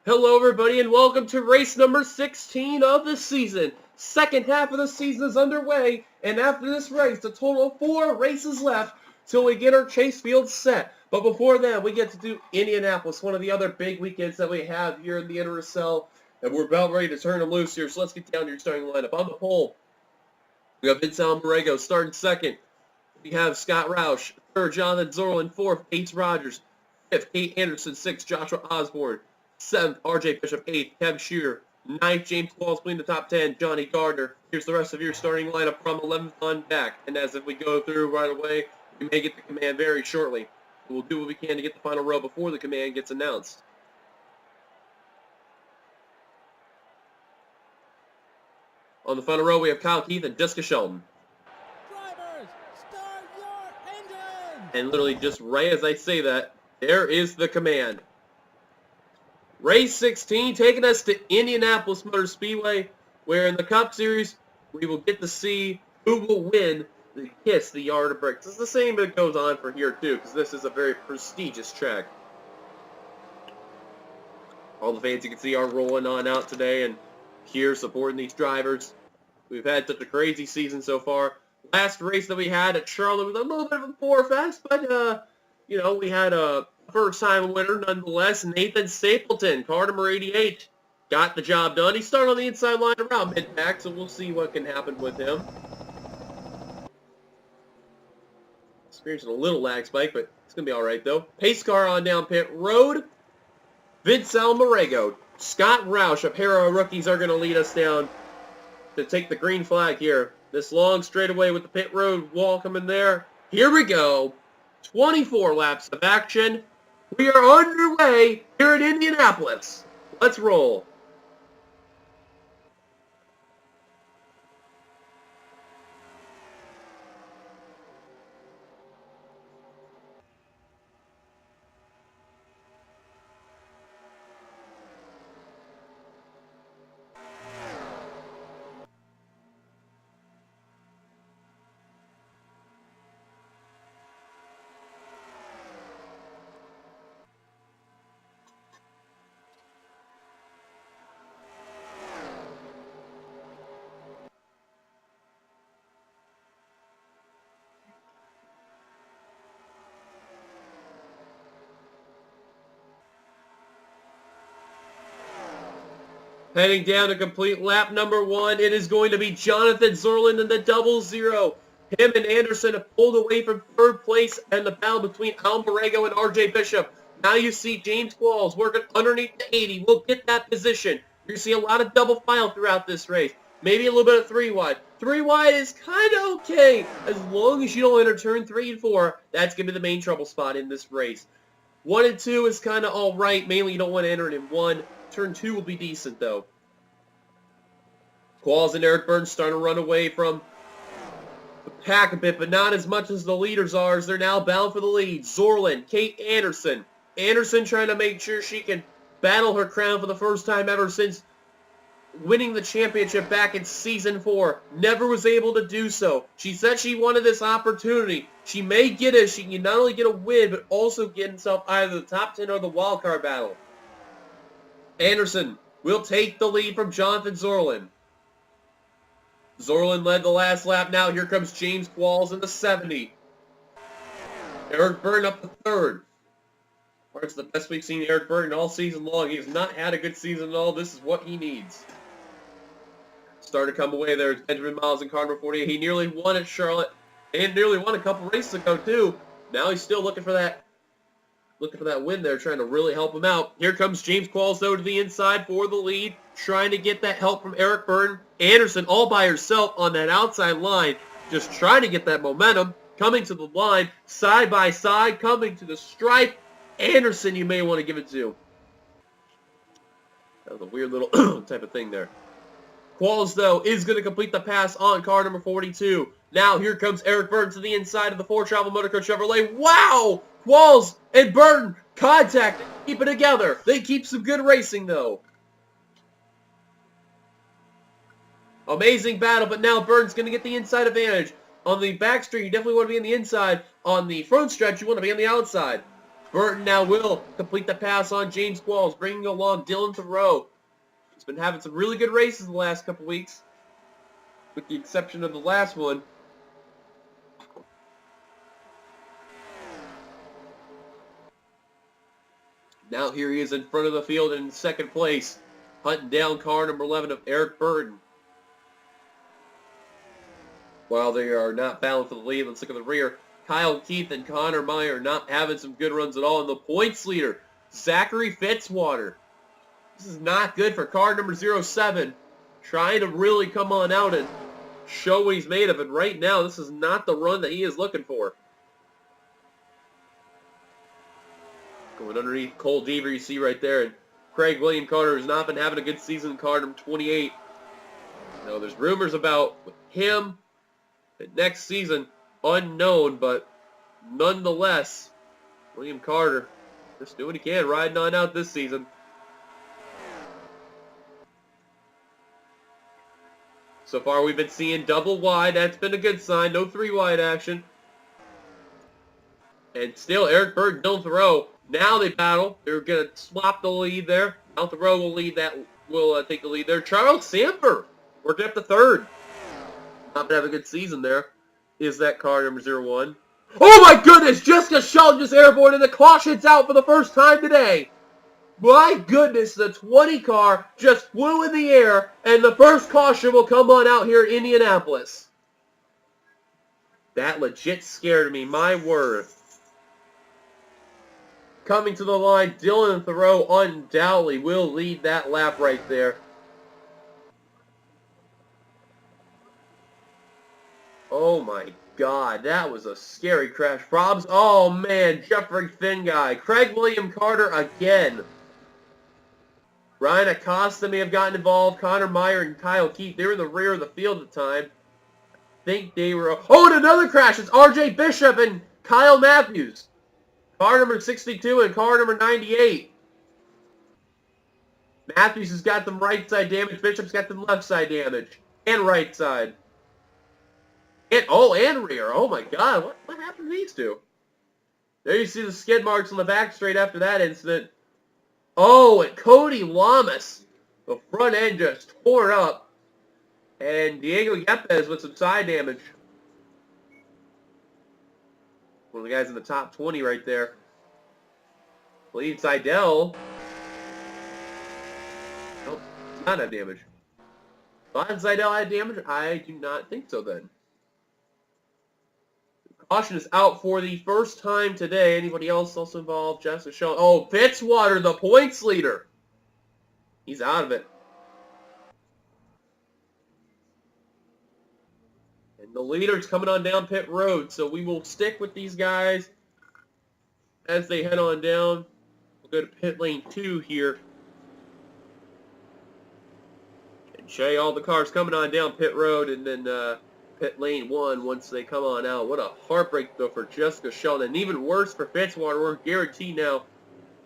Hello everybody and welcome to race number 16 of the season. Second half of the season is underway, and after this race, a total of 4 races left till we get our chase field set. But before that, we get to do Indianapolis, one of the other big weekends that we have here in the NRSL, and we're about ready to turn them loose here, so let's get down to your starting lineup. On the pole, we have Vince Almarego starting second. We have Scott Roush, third, Jonathan Zorlin, fourth, Ace Rogers, fifth, Kate Anderson, sixth, Joshua Osborne, 7th, RJ Bishop, 8th, Kev Shearer, 9th, James Qualls between the top 10, Johnny Gardner. Here's the rest of your starting lineup from 11th on back. And as if we go through right away, we may get the command very shortly. We'll do what we can to get the final row before the command gets announced. On the final row, we have Kyle Keith and Jessica Shelton. Drivers, start your engines! And literally just right as I say that, there is the command. Race 16 taking us to Indianapolis Motor Speedway, where in the Cup Series, we will get to see who will win the Kiss the Yard of Bricks. It's the same that goes on for here too, because this is a very prestigious track. All the fans you can see are rolling on out today and here supporting these drivers. We've had such a crazy season so far. Last race that we had at Charlotte was a little bit of a poor fest, but you know, we had a first-time winner nonetheless. Nathan Stapleton, car number 88, got the job done. He started on the inside line around mid-pack, so we'll see what can happen with him. Experiencing a little lag spike, but it's going to be all right, though. Pace car on down pit road. Vince Almarego, Scott Roush, a pair of rookies are going to lead us down to take the green flag here. This long straightaway with the pit road wall coming there. Here we go. 24 laps of action. We are underway here at Indianapolis. Let's roll. Heading down to complete lap number 1, it is going to be Jonathan Zorlin in the 00. Him and Anderson have pulled away from third place and the battle between Almarego and RJ Bishop. Now you see James Qualls working underneath the 80. We'll get that position. You see a lot of double file throughout this race. Maybe a little bit of 3 wide. 3 wide is kind of okay. As long as you don't enter turn 3 and 4, that's going to be the main trouble spot in this race. 1 and 2 is kind of alright. Mainly you don't want to enter it in 1. Turn 2 will be decent, though. Qualls and Eric Burns starting to run away from the pack a bit, but not as much as the leaders are, as they're now bound for the lead. Zorlin, Kate Anderson. Anderson trying to make sure she can battle her crown for the first time ever since winning the championship back in Season 4. Never was able to do so. She said she wanted this opportunity. She may get it. She can not only get a win, but also get himself either the top 10 or the wild card battle. Anderson will take the lead from Jonathan Zorlin. Zorlin led the last lap. Now here comes James Qualls in the 70. Eric Byrne up the 3rd. It's the best we've seen Eric Byrne all season long. He has not had a good season at all. This is what he needs. Starting to come away there is Benjamin Miles in car number 48. He nearly won at Charlotte and nearly won a couple races ago too. Now he's still looking for that win there, trying to really help him out. Here comes James Qualls, though, to the inside for the lead, trying to get that help from Eric Byrne. Anderson all by herself on that outside line, just trying to get that momentum, coming to the line, side by side, coming to the stripe. Anderson, you may want to give it to. That was a weird little type of thing there. Qualls, though, is going to complete the pass on car number 42. Now, here comes Eric Byrne to the inside of the Ford Travel Motorco Chevrolet. Wow! Qualls and Byrne contact, keep it together. They keep some good racing, though. Amazing battle, but now Byrne's going to get the inside advantage. On the back straight, you definitely want to be on the inside. On the front stretch, you want to be on the outside. Burton now will complete the pass on James Qualls, bringing along Dylan Thoreau. He's been having some really good races the last couple weeks, with the exception of the last one. Now here he is in front of the field in second place, hunting down car number 11 of Eric Burton. While they are not battling for the lead, let's look at the rear. Kyle Keith and Connor Meyer not having some good runs at all. And the points leader, Zachary Fitzwater. This is not good for car number 07. Trying to really come on out and show what he's made of. And right now, this is not the run that he is looking for. Going underneath Cole Deaver, you see right there. And Craig William Carter has not been having a good season in car number 28. Now, there's rumors about him next season, unknown, but nonetheless, William Carter just doing what he can, riding on out this season. So far, we've been seeing double wide. That's been a good sign. No 3-wide action. And still, Eric Bird, Dylan Thoreau. Now they battle. They're going to swap the lead there. Dylan Thoreau will lead that. Will take the lead there. Charles Sanford worked up to third. Not been having a good season there. Is that car number 01? Oh my goodness! Jessica Shelton just airborne and the caution's out for the first time today. My goodness, the 20 car just flew in the air and the first caution will come on out here in Indianapolis. That legit scared me, my word. Coming to the line, Dylan Thoreau undoubtedly will lead that lap right there. Oh my God, that was a scary crash. Probs, oh man, Jeffrey Finn guy. Craig William Carter again. Ryan Acosta may have gotten involved. Connor Meyer and Kyle Keith, they were in the rear of the field at the time. I think they were... Oh, and another crash. It's RJ Bishop and Kyle Matthews. Car number 62 and car number 98. Matthews has got them right side damage. Bishop's got them left side damage. And right side. And rear. Oh my God. What happened to these two? There you see the skid marks on the back straight after that incident. Oh, and Cody Lamas. The front end just tore up. And Diego Yepes with some side damage. One of the guys in the top 20 right there. I believe Seidel. Nope, does not have damage. Thought Seidel had damage? I do not think so then. Caution is out for the first time today. Anybody else also involved? Jessica Shelton. Oh, Fitzwater, the points leader. He's out of it. And the leader's coming on down pit road, so we will stick with these guys as they head on down. We'll go to pit lane 2 here. And show you all the cars coming on down pit road, and then pit lane 1 once they come on out. What a heartbreak, though, for Jessica Shelton. And even worse for Fitzwater. We're guaranteed now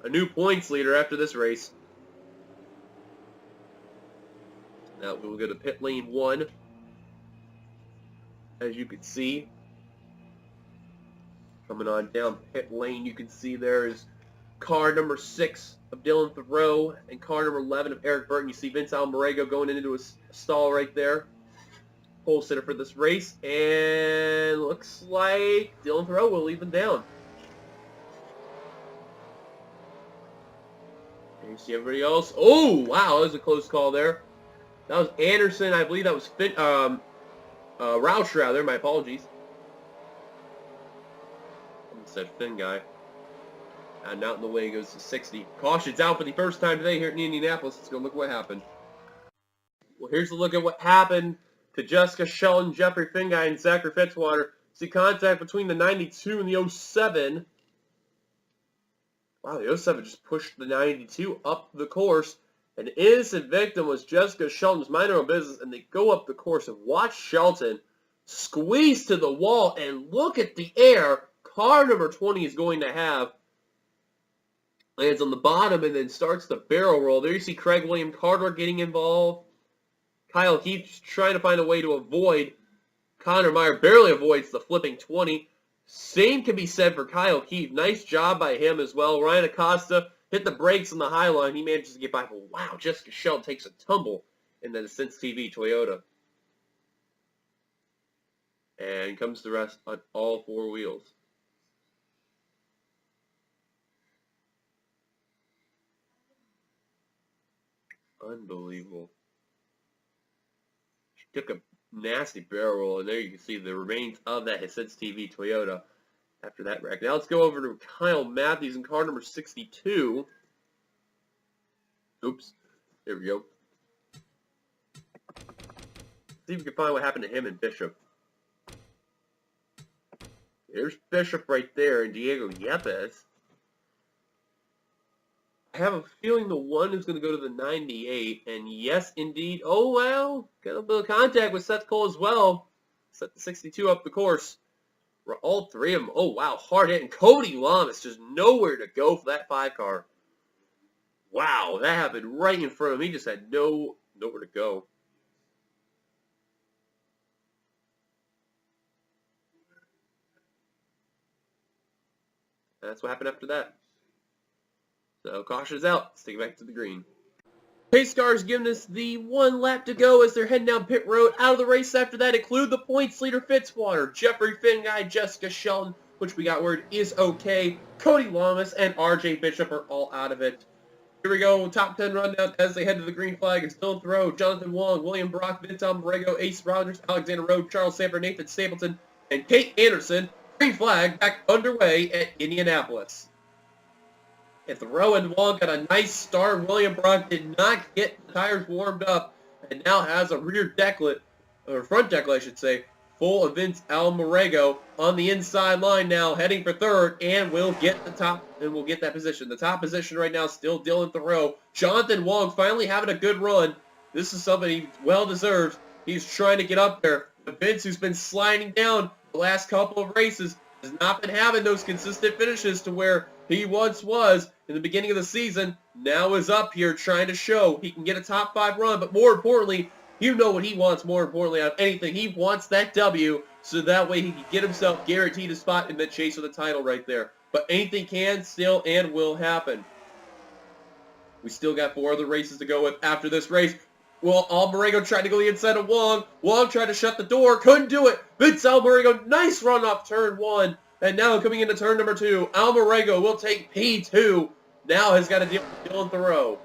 a new points leader after this race. Now we'll go to pit lane 1. As you can see, coming on down pit lane, you can see there is car number 6 of Dylan Thoreau and car number 11 of Eric Burton. You see Vince Almarego going into a stall right there. Pole sitter for this race, and looks like Dylan Thoreau will leave them down. And you see everybody else. Oh, wow, that was a close call there. That was Anderson. I believe that was Roush, rather. My apologies. I said Finn guy. And out in the way goes to 60. Caution's out for the first time today here in Indianapolis. Let's go look what happened. Well, here's a look at what happened to Jessica Shelton, Jeffrey Finguy, and Zachary Fitzwater. See contact between the 92 and the 07. Wow, the 07 just pushed the 92 up the course. An innocent victim was Jessica Shelton's mind her own business, and they go up the course and watch Shelton squeeze to the wall, and look at the air car number 20 is going to have. Lands on the bottom and then starts the barrel roll. There you see Craig William Carter getting involved. Kyle Keith trying to find a way to avoid. Connor Meyer barely avoids the flipping 20. Same can be said for Kyle Keefe. Nice job by him as well. Ryan Acosta hit the brakes on the high line. He manages to get by. But wow, Jessica Schell takes a tumble in the Sense TV Toyota. And comes the rest on all four wheels. Unbelievable. She took a nasty barrel roll, and there you can see the remains of that Sense TV Toyota after that wreck. Now let's go over to Kyle Matthews in car number 62. Oops. There we go. See if we can find what happened to him and Bishop. There's Bishop right there and Diego Yepes. I have a feeling the one is going to go to the 98. And yes, indeed. Oh, well. Got a bit of contact with Seth Cole as well. Set the 62 up the course. All three of them. Oh, wow. Hard hit. And Cody Lamas just nowhere to go for that 5 car. Wow. That happened right in front of him. He just had nowhere to go. That's what happened after that. So caution is out. Let's take it back to the green. Pace cars giving us the 1 lap to go as they're heading down pit road. Out of the race after that include the points leader Fitzwater, Jeffrey Finguy, Jessica Shelton, which we got word is okay. Cody Lamas and RJ Bishop are all out of it. Here we go, top 10 rundown as they head to the green flag. It's Dylan Thoreau, Jonathan Wong, William Brock, Vince Almerego, Ace Rogers, Alexander Rowe, Charles Sanford, Nathan Stapleton, and Kate Anderson. Green flag back underway at Indianapolis. And Thoreau and Wong got a nice start. William Brock did not get the tires warmed up and now has a rear decklet, or front decklet I should say, full of Vince Almerego on the inside line now, heading for third, and will get the top, and will get that position. The top position right now still Dylan Thoreau. Jonathan Wong finally having a good run. This is something he well deserves. He's trying to get up there. But Vince, who's been sliding down the last couple of races, has not been having those consistent finishes to where he once was in the beginning of the season. Now is up here trying to show he can get a top 5 run, but more importantly, you know what he wants more importantly out of anything. He wants that W, so that way he can get himself guaranteed a spot in the chase for the title right there. But anything can, still, and will happen. We still got 4 other races to go with after this race. Well, Almerego tried to go the inside of Wong. Wong tried to shut the door. Couldn't do it. Vince Almerego, nice run off turn 1. And now coming into turn number 2, Almerego will take P2. Now has got to deal with Dylan Thoreau.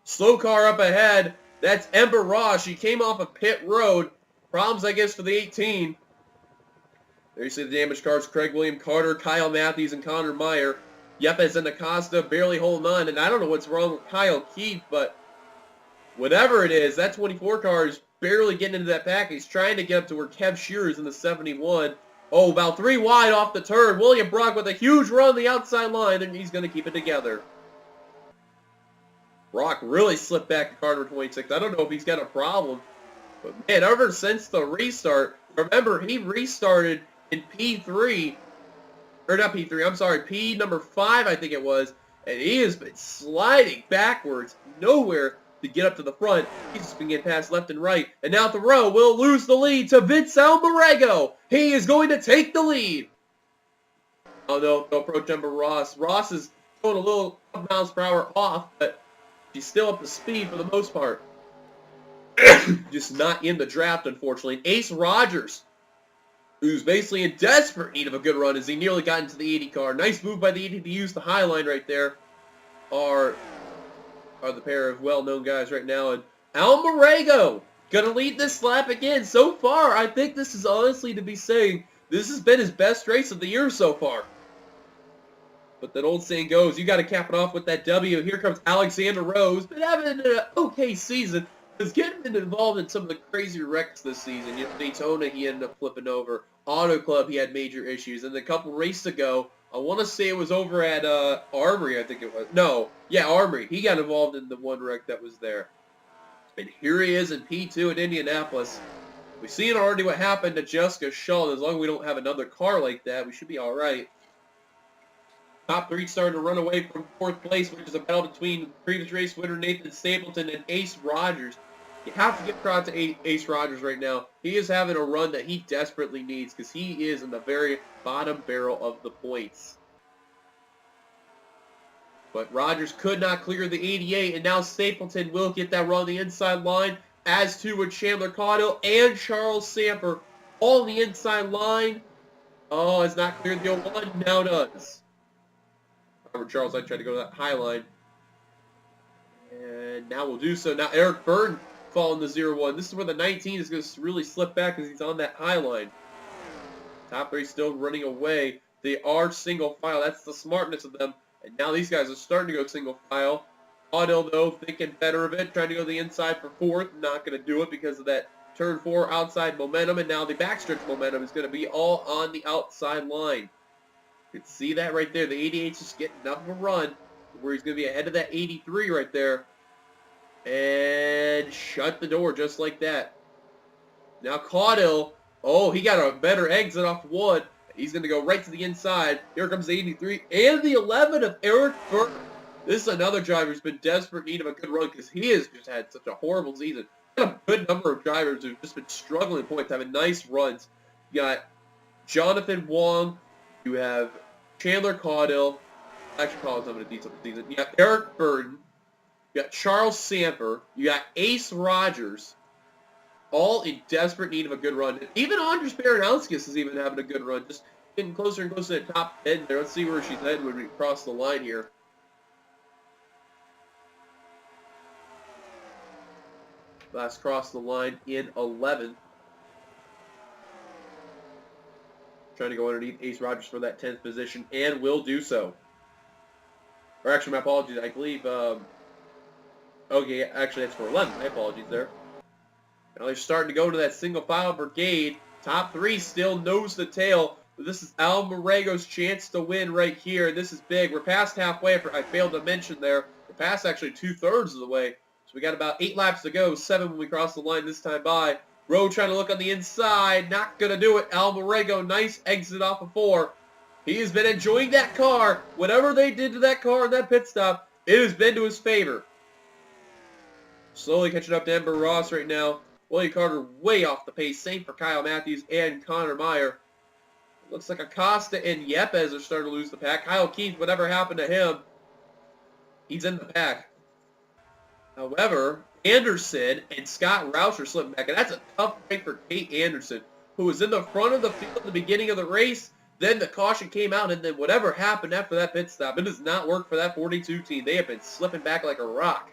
Slow car up ahead. That's Ember Ross. She came off of pit road. Problems, I guess, for the 18. There you see the damaged cars. Craig William Carter, Kyle Matthews, and Connor Meyer. Yepes and Acosta barely holding on. And I don't know what's wrong with Kyle Keefe, but whatever it is, that 24 car is barely getting into that pack. He's trying to get up to where Kev Shearer's in the 71. Oh, about 3 wide off the turn. William Brock with a huge run on the outside line, and he's going to keep it together. Brock really slipped back to car number 26. I don't know if he's got a problem. But, man, ever since the restart, remember, he restarted in P3. Or not P3, I'm sorry, P number 5, I think it was. And he has been sliding backwards, nowhere to get up to the front. He's just been getting passed left and right. And now Thoreau will lose the lead to Vince Almerego. He is going to take the lead. Oh, no approach Ember Ross. Ross is going a little miles per hour off, but she's still up to speed for the most part. Just not in the draft, unfortunately. And Ace Rogers, who's basically in desperate need of a good run as he nearly got into the 80 car. Nice move by the 80 to use the high line right there. Are the pair of well-known guys right now. And Almerego gonna lead this lap again. So far, I think this is honestly to be saying this has been his best race of the year so far. But that old saying goes, you got to cap it off with that W. Here comes Alexander Rose. Been having an okay season. He's getting involved in some of the crazier wrecks this season. You know, Daytona, he ended up flipping over. Auto Club, he had major issues. And a couple races ago, I want to say it was over at Armory, I think it was. No, yeah, Armory. He got involved in the one wreck that was there. And here he is in P2 at Indianapolis. We've seen already what happened to Jessica Schell. As long as we don't have another car like that, we should be all right. Top 3 starting to run away from 4th place, which is a battle between previous race winner Nathan Stapleton and Ace Rogers. You have to give credit to Ace Rogers right now. He is having a run that he desperately needs because he is in the very bottom barrel of the points. But Rogers could not clear the 88, and now Stapleton will get that run on the inside line, as to with Chandler Caudill and Charles Samper all on the inside line. Oh, it's not cleared the 01, now does. However, Charles I tried to go to that high line. And now we'll do so. Now Eric Burton falling the 0-1. This is where the 19 is going to really slip back because he's on that high line. Top three still running away. They are single file. That's the smartness of them. And now these guys are starting to go single file. Caudill, though, thinking better of it. Trying to go to the inside for fourth. Not going to do it because of that turn 4 outside momentum. And now the backstretch momentum is going to be all on the outside line. You can see that right there. The 88's just getting enough of a run where he's going to be ahead of that 83 right there. And shut the door just like that. Now Caudill, oh, he got a better exit off one. He's going to go right to the inside. Here comes the 83 and the 11 of Eric Burton. This is another driver who's been desperate need of a good run because he has just had such a horrible season. Got a good number of drivers who've just been struggling points, having nice runs. You got Jonathan Wong. You have Chandler Caudill. Actually, Caudill's having a decent season. You got Eric Burton. You got Charles Samper. You got Ace Rogers. All in desperate need of a good run. Even Andres Baranowskis is even having a good run. Just getting closer and closer to the top 10 there. Let's see where she's heading when we cross the line here. Last cross the line in 11th. Trying to go underneath Ace Rogers for that 10th position, and will do so. Or actually, my apologies. I believe, okay, actually that's for 11. My apologies there. Now they're starting to go to that single file brigade. Top three still nose to tail. But this is Almarego's chance to win right here. This is big. We're past halfway. I failed to mention there. We're past actually 2/3 of the way. So we got about 8 laps to go. 7 when we cross the line this time by. Rowe trying to look on the inside. Not going to do it. Almarego, nice exit off of 4. He has been enjoying that car. Whatever they did to that car in that pit stop, it has been to his favor. Slowly catching up to Ember Ross right now. Willie Carter way off the pace. Same for Kyle Matthews and Connor Meyer. Looks like Acosta and Yepes are starting to lose the pack. Kyle Keith, whatever happened to him, he's in the pack. However, Anderson and Scott Roush are slipping back. And that's a tough break for Kate Anderson, who was in the front of the field at the beginning of the race. Then the caution came out, and then whatever happened after that pit stop, it does not work for that 42 team. They have been slipping back like a rock.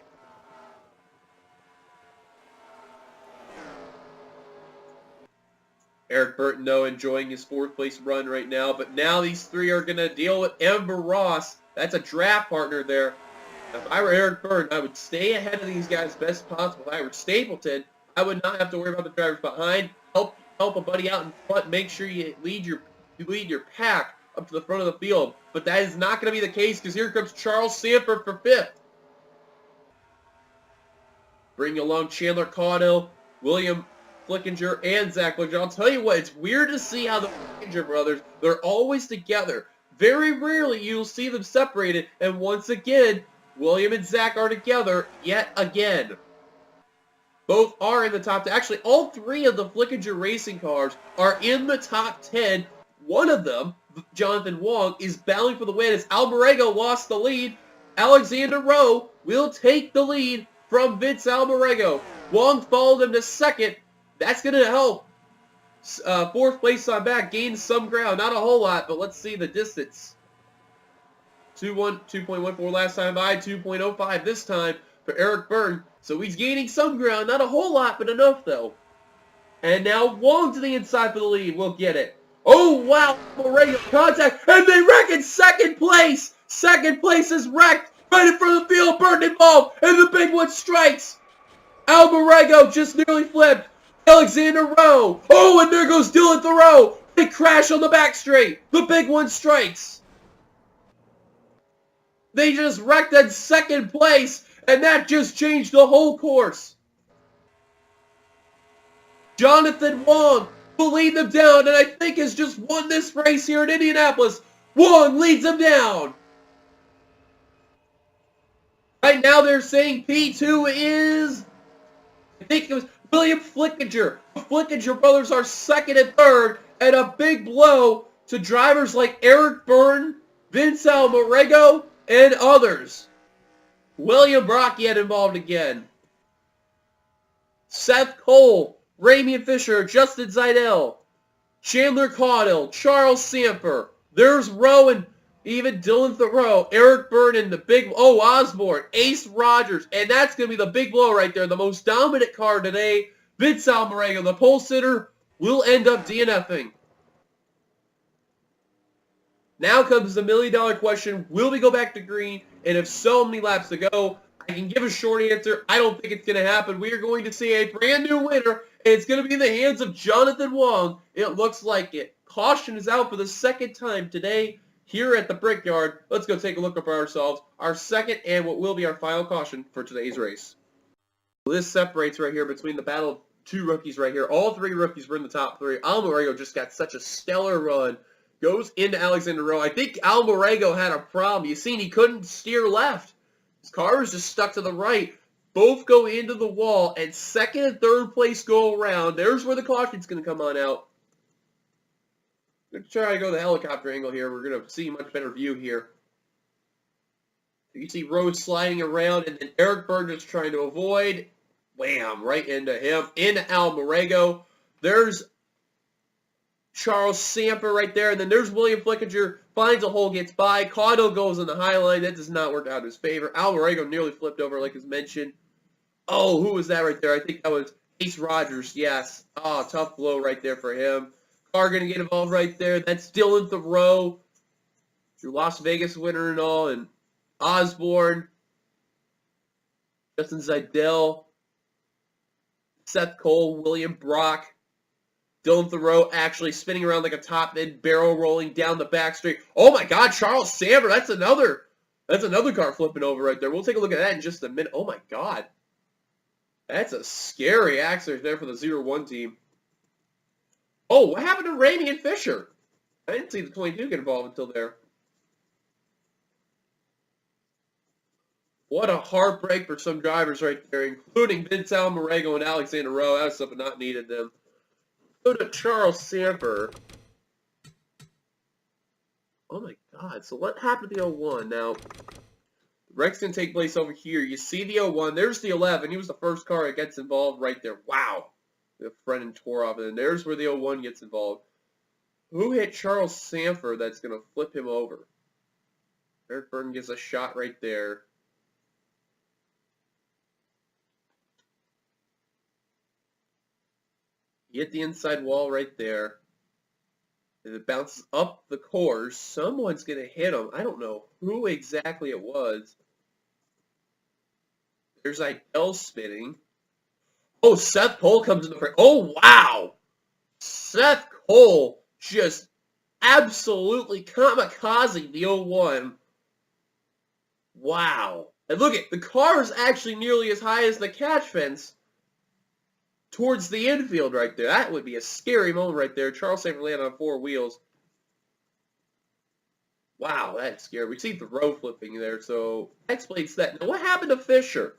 Eric Burton, though, enjoying his 4th place run right now. But now these three are going to deal with Ember Ross. That's a draft partner there. If I were Eric Burton, I would stay ahead of these guys as best possible. If I were Stapleton, I would not have to worry about the drivers behind. Help a buddy out in front. Make sure you lead your pack up to the front of the field. But that is not going to be the case because here comes Charles Samper for 5th. Bring along Chandler Caudill, William Flickinger, and Zach Flickinger. I'll tell you what, it's weird to see how the Flickinger brothers, they're always together. Very rarely you'll see them separated, and once again, William and Zach are together yet again. Both are in the top 10. Actually, all 3 of the Flickinger racing cars are in the top 10. One of them, Jonathan Wong, is battling for the win as Almarego lost the lead. Alexander Rowe will take the lead from Vince Almarego. Wong followed him to 2nd. That's going to help 4th place on back, gain some ground. Not a whole lot, but let's see the distance. 2.14 last time by, 2.05 this time for Eric Burton. So he's gaining some ground. Not a whole lot, but enough, though. And now Wong to the inside for the lead. We'll get it. Oh, wow. Almarego contact, and they wreck in 2nd place. 2nd place is wrecked right in front of the field. Burton involved, and the big one strikes. Almarego just nearly flipped. Alexander Rowe. Oh, and there goes Dylan Thoreau. Big crash on the back straight. The big one strikes. They just wrecked at 2nd place, and that just changed the whole course. Jonathan Wong will lead them down, and I think has just won this race here in Indianapolis. Wong leads them down. Right now they're saying P2 is I think it was William Flickinger. The Flickinger brothers are second and third, and a big blow to drivers like Eric Byrne, Vince Almarego, and others. William Brock yet involved again. Seth Cole, Ramian Fisher, Justin Zeidel, Chandler Caudill, Charles Samper. There's Rowan, even Dylan Thoreau, Eric Byrne, and the big, Osborne, Ace Rogers. And that's going to be the big blow right there. The most dominant car today, Vince Almarego, the pole sitter, will end up DNFing. Now comes the $1 million question. Will we go back to green? And if so, how many laps to go? I can give a short answer. I don't think it's going to happen. We are going to see a brand new winner, and it's going to be in the hands of Jonathan Wong. It looks like it. Caution is out for the second time today here at the Brickyard. Let's go take a look up for ourselves. Our second and what will be our final caution for today's race. This separates right here between the battle of two rookies right here. All three rookies were in the top three. Almarego just got such a stellar run. Goes into Alexander Rowe. I think Almarego had a problem. You seen he couldn't steer left. His car was just stuck to the right. Both go into the wall, and second and third place go around. There's where the caution's going to come on out. I'm going to try to go the helicopter angle here. We're going to see a much better view here. You see Rose sliding around, and then Eric Byrne just trying to avoid. Wham! Right into him. Into Almarego. There's Charles Samper right there, and then there's William Flickinger, finds a hole, gets by. Caudill goes in the high line. That does not work out in his favor. Almarego nearly flipped over, like is mentioned. Oh, who was that right there? I think that was Ace Rogers, yes. Oh, tough blow right there for him. Car going to get involved right there. That's Dylan Thoreau, your Las Vegas winner and all, and Osborne, Justin Zeidel, Seth Cole, William Brock, Dylan Thoreau actually spinning around like a top end, barrel rolling down the back straight. Oh my God, Charles Samper, that's another car flipping over right there. We'll take a look at that in just a minute. Oh my God. That's a scary accident there for the 0-1 team. Oh, what happened to Ramian Fisher? I didn't see the 22 get involved until there. What a heartbreak for some drivers right there, including Vince Almarego and Alexander Rowe. That was something not needed them. Go to Charles Samper. Oh my God. So what happened to the 01? Now, the wreck's going to take place over here. You see the 01. There's the 11. He was the first car that gets involved right there. Wow. The front end tore off. And then there's where the 01 gets involved. Who hit Charles Samper that's going to flip him over? Eric Byrne gets a shot right there. You hit the inside wall right there. And it bounces up the course. Someone's going to hit him. I don't know who exactly it was. There's Idell spinning. Oh, Seth Cole comes in the front. Oh, wow. Seth Cole just absolutely kamikaze the 01. Wow. And look at the car is actually nearly as high as the catch fence towards the infield right there. That would be a scary moment right there. Charles Samper landed on four wheels. Wow, that's scary. We see the row flipping there, so that explains that. Now, what happened to Fisher?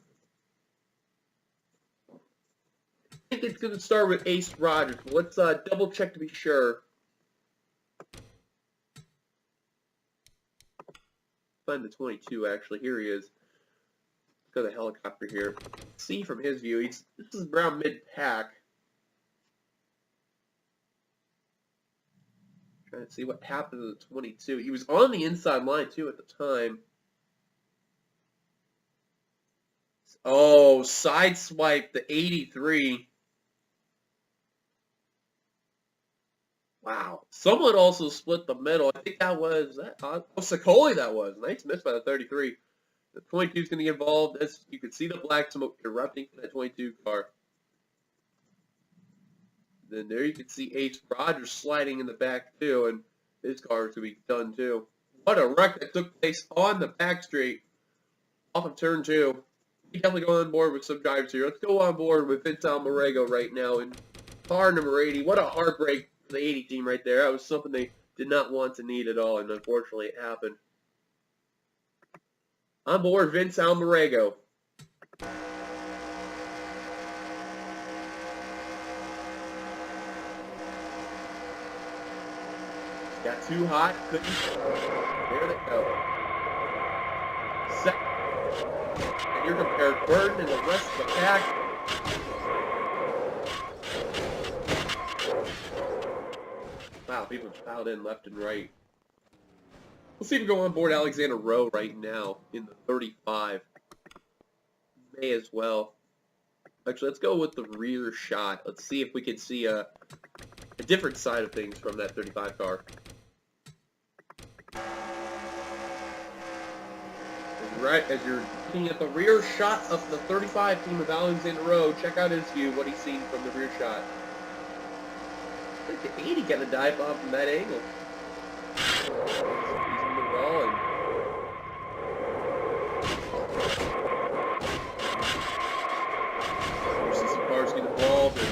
I think it's going to start with Ace Rogers. Let's double check to be sure. Find the 22, actually. Here he is. Go to the helicopter here. See from his view, this is around mid-pack. Trying to see what happened to the 22. He was on the inside line, too, at the time. Oh, sideswipe the 83. Wow. Someone also split the middle. I think that was, Sicoli that was. Nice miss by the 33. The 22 is going to get involved. As you can see the black smoke erupting from that 22 car. Then there you can see Ace Rogers sliding in the back too, and his car is going to be done too. What a wreck that took place on the back straight off of turn 2. We definitely go on board with some drivers here. Let's go on board with Vince Almarego right now in car number 80. What a heartbreak for the 80 team right there. That was something they did not want to need at all, and unfortunately it happened. On board, Vince Almarego. Got too hot, couldn't. There they go. Second. And you're compared Burton and the rest of the pack. Wow, people piled in left and right. We'll see if we go on board Alexander Rowe right now in the 35. May as well. Actually, let's go with the rear shot. Let's see if we can see a different side of things from that 35 car. Right as you're looking at the rear shot of the 35 team of Alexander Rowe, check out his view, what he's seen from the rear shot. I think the 80 got a dive off from that angle. He's in the wall and you see some cars get involved and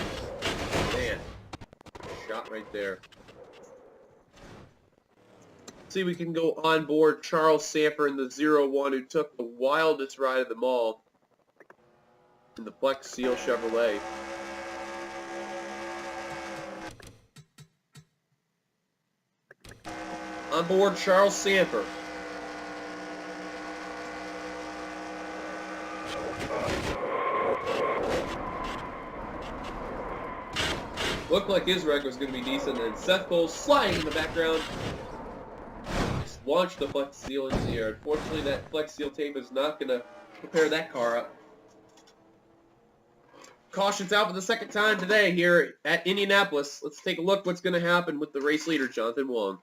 man, shot right there. See, we can go on board Charles Sanford in the 01 who took the wildest ride of them all in the Flex Seal Chevrolet. On board Charles Sanford. Looked like his wreck was going to be decent, and Seth Cole sliding in the background. Launched the Flex Seal into the air. Unfortunately, that Flex Seal tape is not going to prepare that car up. Caution's out for the second time today here at Indianapolis. Let's take a look what's going to happen with the race leader, Jonathan Wong.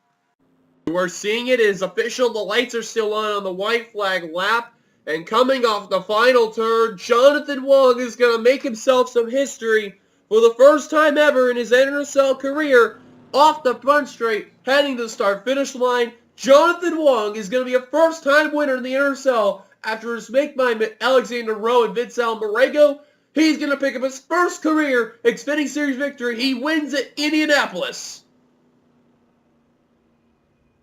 We're seeing it is official. The lights are still on the white flag lap. And coming off the final turn, Jonathan Wong is going to make himself some history for the first time ever in his NRSL career. Off the front straight, heading to the start-finish line. Jonathan Wong is going to be a first-time winner in the NRSL after his make by Alexander Rowe and Vince Almarego. He's going to pick up his first career Xfinity Series victory. He wins at Indianapolis.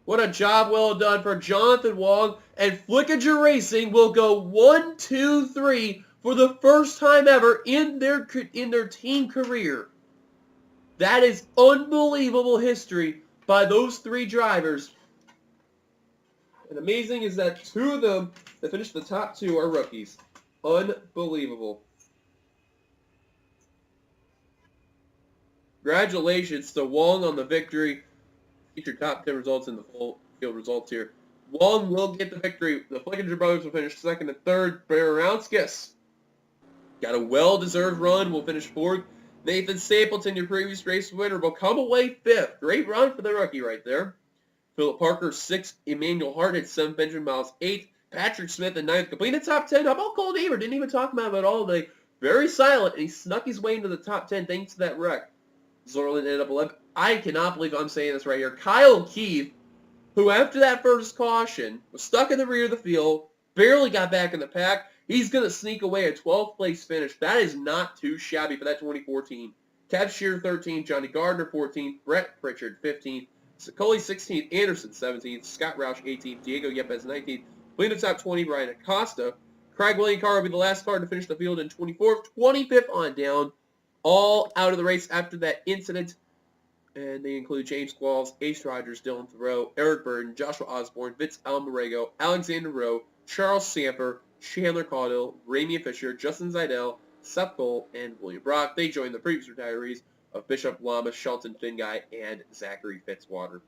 What a job well done for Jonathan Wong. And Flickinger Racing will go 1, 2, 3 for the first time ever in their team career. That is unbelievable history by those three drivers. And amazing is that two of them that finished the top two are rookies. Unbelievable. Congratulations to Wong on the victory. Get your top 10 results in the full field results here. Wong will get the victory. The Flickinger brothers will finish second and third. Baranskis got a well-deserved run. Will finish fourth. Nathan Stapleton, your previous race winner, will come away fifth. Great run for the rookie right there. Philip Parker, 6th. Emmanuel Hart at 7th. Benjamin Miles, 8th. Patrick Smith at 9th. Completing the top 10. How about Cole Deaver? Didn't even talk about him at all today. Very silent, and he snuck his way into the top 10 thanks to that wreck. Zorlin ended up 11th. I cannot believe I'm saying this right here. Kyle Keith, who after that first caution was stuck in the rear of the field, barely got back in the pack. He's going to sneak away a 12th place finish. That is not too shabby for that 2014. Kev Shearer 13th, Johnny Gardner 14th, Brett Pritchard 15th, Sicoli 16th, Anderson 17th, Scott Roush 18th, Diego Yepes 19th, leading the top 20, Brian Acosta. Craig William Carr will be the last car to finish the field in 24th, 25th on down, all out of the race after that incident. And they include James Qualls, Ace Rogers, Dylan Thoreau, Eric Burden, Joshua Osborne, Vince Almarego, Alexander Rowe, Charles Sanford, Chandler Caudill, Ramian Fisher, Justin Zeidel, Seth Cole, and William Brock. They joined the previous retirees of Bishop Lama, Shelton Finguy, and Zachary Fitzwater.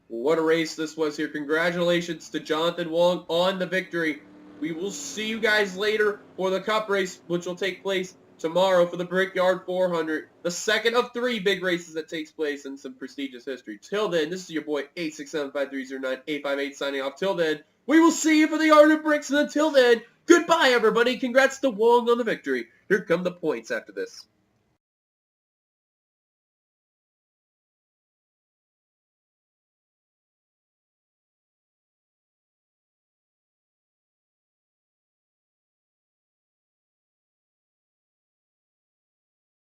What a race this was here. Congratulations to Jonathan Wong on the victory. We will see you guys later for the Cup race, which will take place tomorrow for the Brickyard 400, the second of 3 big races that takes place in some prestigious history. Till then, this is your boy 867-5309-858 signing off. Till then, we will see you for the Art of Bricks, and until then, goodbye everybody. Congrats to Wong on the victory. Here come the points after this.